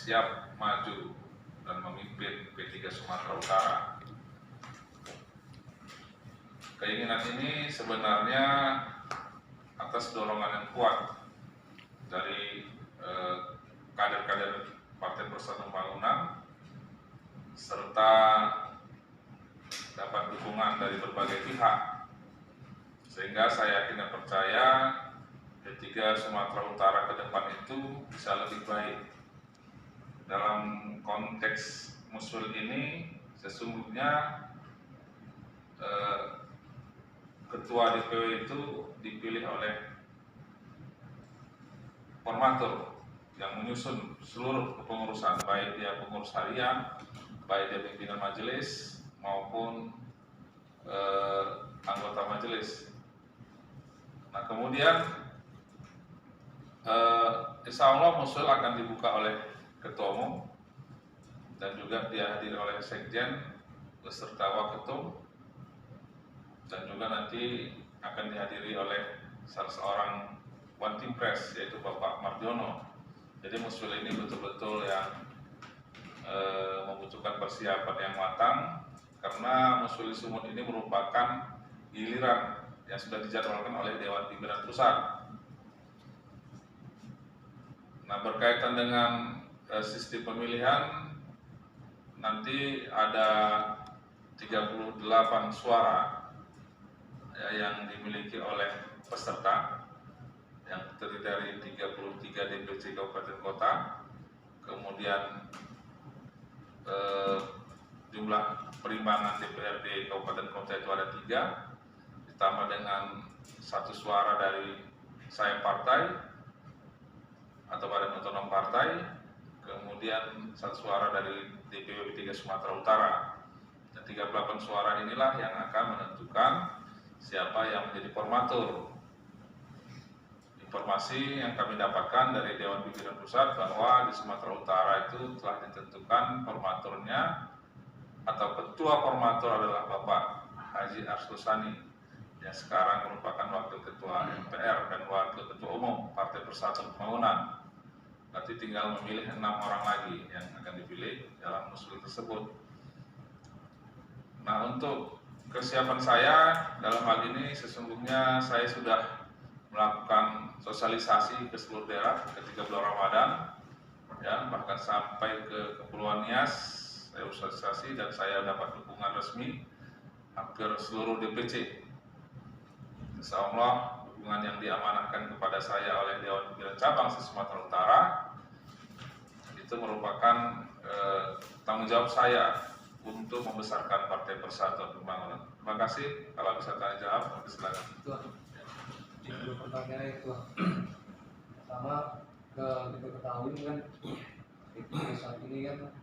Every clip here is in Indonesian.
siap maju dan memimpin P3 Sumatera Utara. Keinginan ini sebenarnya atas dorongan yang kuat dari kader-kader Partai Persatuan Pembangunan serta dapat dukungan dari berbagai pihak, sehingga saya yakin dan percaya P3 Sumatera Utara ke depan itu bisa lebih baik. Dalam konteks Muswil ini sesungguhnya ketua DPW itu dipilih oleh formatur yang menyusun seluruh kepengurusan, baik dia pengurus harian, baik dia pimpinan majelis maupun anggota majelis. Nah, kemudian insya Allah Muswil akan dibuka oleh ketua umum dan juga dihadiri oleh sekjen beserta waketum, dan juga nanti akan dihadiri oleh salah seorang one team press, yaitu Bapak Mardiono. Jadi Muswil ini betul-betul yang membutuhkan persiapan yang matang, karena Muswil Sumut ini merupakan giliran yang sudah dijadwalkan oleh Dewan Pimpinan Pusat. Nah, berkaitan dengan sistem pemilihan, nanti ada 38 suara ya, yang dimiliki oleh peserta, yang terdiri dari 33 DPC Kabupaten Kota, kemudian jumlah perimbangan DPRD Kabupaten Kota itu ada 3, ditambah dengan 1 suara dari saya partai atau Badan Otonom Partai, kemudian 1 suara dari DPW P3 Sumatera Utara. Dan 38 suara inilah yang akan menentukan siapa yang menjadi formatur. Informasi yang kami dapatkan dari Dewan Pimpinan Pusat bahwa di Sumatera Utara itu telah ditentukan formaturnya atau ketua formatur adalah Bapak Haji Arsusani, yang sekarang merupakan Wakil Ketua MPR dan Wakil Ketua Umum Partai Persatuan Pembangunan. Nanti tinggal memilih 6 orang lagi yang akan dipilih dalam Muswil tersebut. Nah, untuk kesiapan saya dalam hal ini sesungguhnya saya sudah melakukan sosialisasi ke seluruh daerah ketika bulan Ramadan, ya, bahkan sampai ke Kepulauan Nias saya sosialisasi dan saya dapat dukungan resmi hampir seluruh DPC. Insya Allah dukungan yang diamanahkan kepada saya oleh Dewan Pimpinan Cabang Sumatera Utara itu merupakan tanggung jawab saya untuk membesarkan Partai Persatuan Pembangunan. Terima kasih. Kalau bisa tanya jawab, silakan. Dua pertanyaan itu. Pertama, kita ketahui kan saat ini kan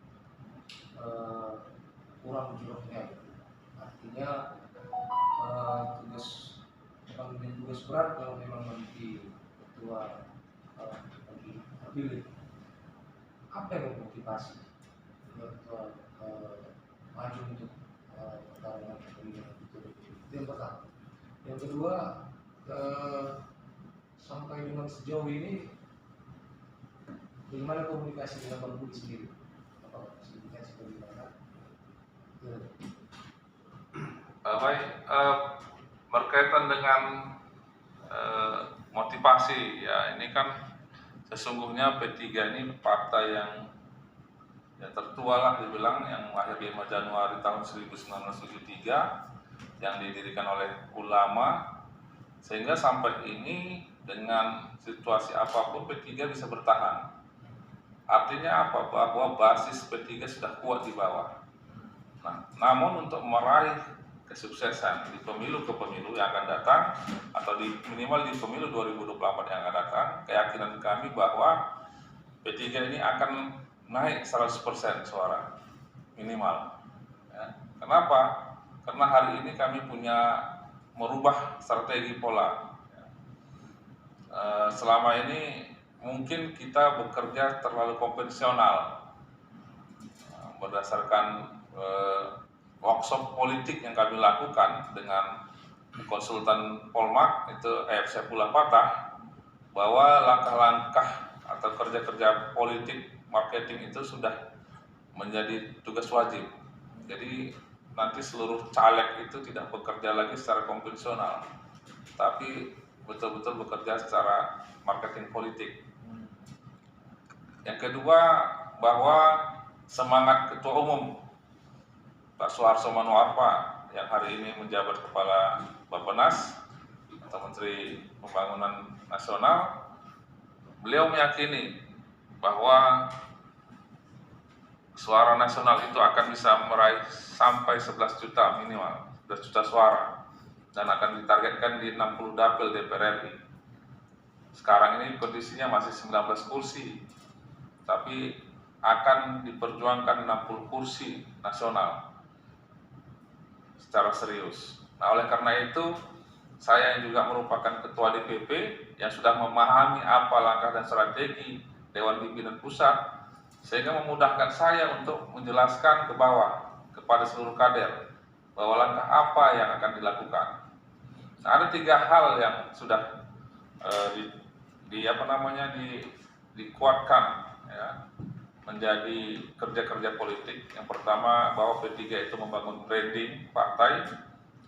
kurang jumlahnya. Artinya tugas berat kalau memang nanti ketua terpilih. Apa yang memotivasi ketua maju untuk pertarungan pemilihan itu? Yang pertama. Yang kedua, sampai dengan sejauh ini bagaimana komunikasi dengan Bang Budi sendiri? Apa komunikasi bagaimana? Baik, berkaitan dengan motivasi ya, ini kan sesungguhnya P3 ini partai yang tertua lah dibilang, yang lahir 5 Januari tahun 1973, yang didirikan oleh ulama, sehingga sampai ini dengan situasi apapun P3 bisa bertahan. Artinya apa? Bahwa basis P3 sudah kuat di bawah. Nah, namun untuk meraih kesuksesan di pemilu ke pemilu yang akan datang, atau minimal di pemilu 2024 yang akan datang, keyakinan kami bahwa P3 ini akan naik 100% suara minimal. Ya. Kenapa? Karena hari ini kami punya merubah strategi pola. Selama ini mungkin kita bekerja terlalu konvensional berdasarkan workshop politik yang kami lakukan dengan konsultan Polmark itu Saifullah Fatah, bahwa langkah-langkah atau kerja-kerja politik marketing itu sudah menjadi tugas wajib. Jadi nanti seluruh caleg itu tidak bekerja lagi secara konvensional, tapi betul-betul bekerja secara marketing politik. Yang kedua, bahwa semangat Ketua Umum Pak Suharto Manoarfa yang hari ini menjabat Kepala Bappenas atau Menteri Pembangunan Nasional, beliau meyakini bahwa suara nasional itu akan bisa meraih sampai 11 juta minimal, 11 juta suara, dan akan ditargetkan di 60 dapil DPR RI. Sekarang ini kondisinya masih 19 kursi, tapi akan diperjuangkan 60 kursi nasional secara serius. Nah, oleh karena itu, saya yang juga merupakan Ketua DPP yang sudah memahami apa langkah dan strategi Dewan Pimpinan Pusat, sehingga memudahkan saya untuk menjelaskan ke bawah kepada seluruh kader bahwa langkah apa yang akan dilakukan. Nah, ada 3 hal yang sudah dikuatkan ya, menjadi kerja-kerja politik. Yang pertama, bahwa P3 itu membangun branding partai,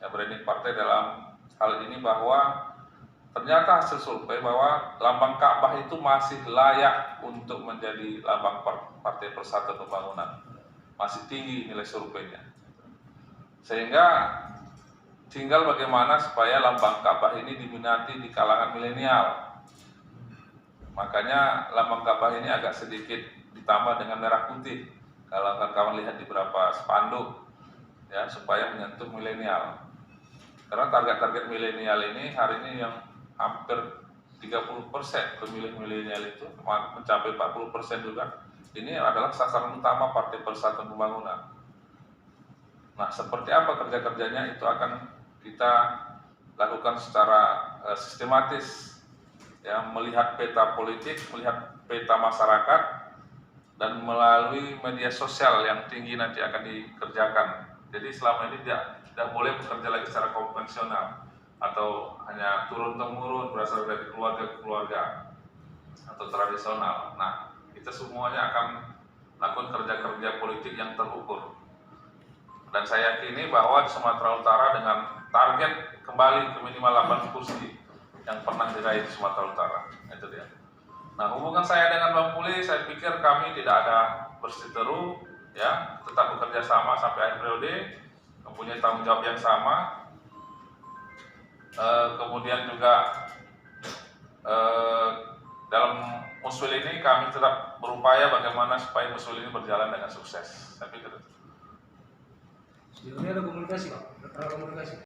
ya, branding partai dalam hal ini bahwa ternyata hasil survei bahwa lambang Ka'bah itu masih layak untuk menjadi lambang Partai Persatuan Pembangunan. Masih tinggi nilai surveinya. Sehingga tinggal bagaimana supaya lambang Ka'bah ini diminati di kalangan milenial. Makanya lambang Ka'bah ini agak sedikit ditambah dengan merah putih. Kalau kawan-kawan lihat di beberapa spanduk, ya, supaya menyentuh milenial. Karena target-target milenial ini hari ini yang hampir 30% pemilih milenial itu, mencapai 40% juga, ini adalah sasaran utama Partai Persatuan Pembangunan. Nah, seperti apa kerja-kerjanya itu akan kita lakukan secara sistematis, ya, melihat peta politik, melihat peta masyarakat, dan melalui media sosial yang tinggi nanti akan dikerjakan. Jadi selama ini tidak boleh bekerja lagi secara konvensional atau hanya turun-temurun berasal dari keluarga ke keluarga atau tradisional. Nah, kita semuanya akan lakukan kerja-kerja politik yang terukur. Dan saya yakini bahwa di Sumatera Utara dengan target kembali ke minimal 8 kursi yang pernah diraih di Sumatera Utara. Itu dia. Nah, hubungan saya dengan Bang Puli, saya pikir kami tidak ada bersiteru, ya, tetap bekerja sama sampai akhir periode, mempunyai tanggung jawab yang sama. Kemudian juga dalam Muswil ini kami tetap berupaya bagaimana supaya Muswil ini berjalan dengan sukses. Saya pikir itu. Sejauh ini ada komunikasi, Pak? Ada komunikasi?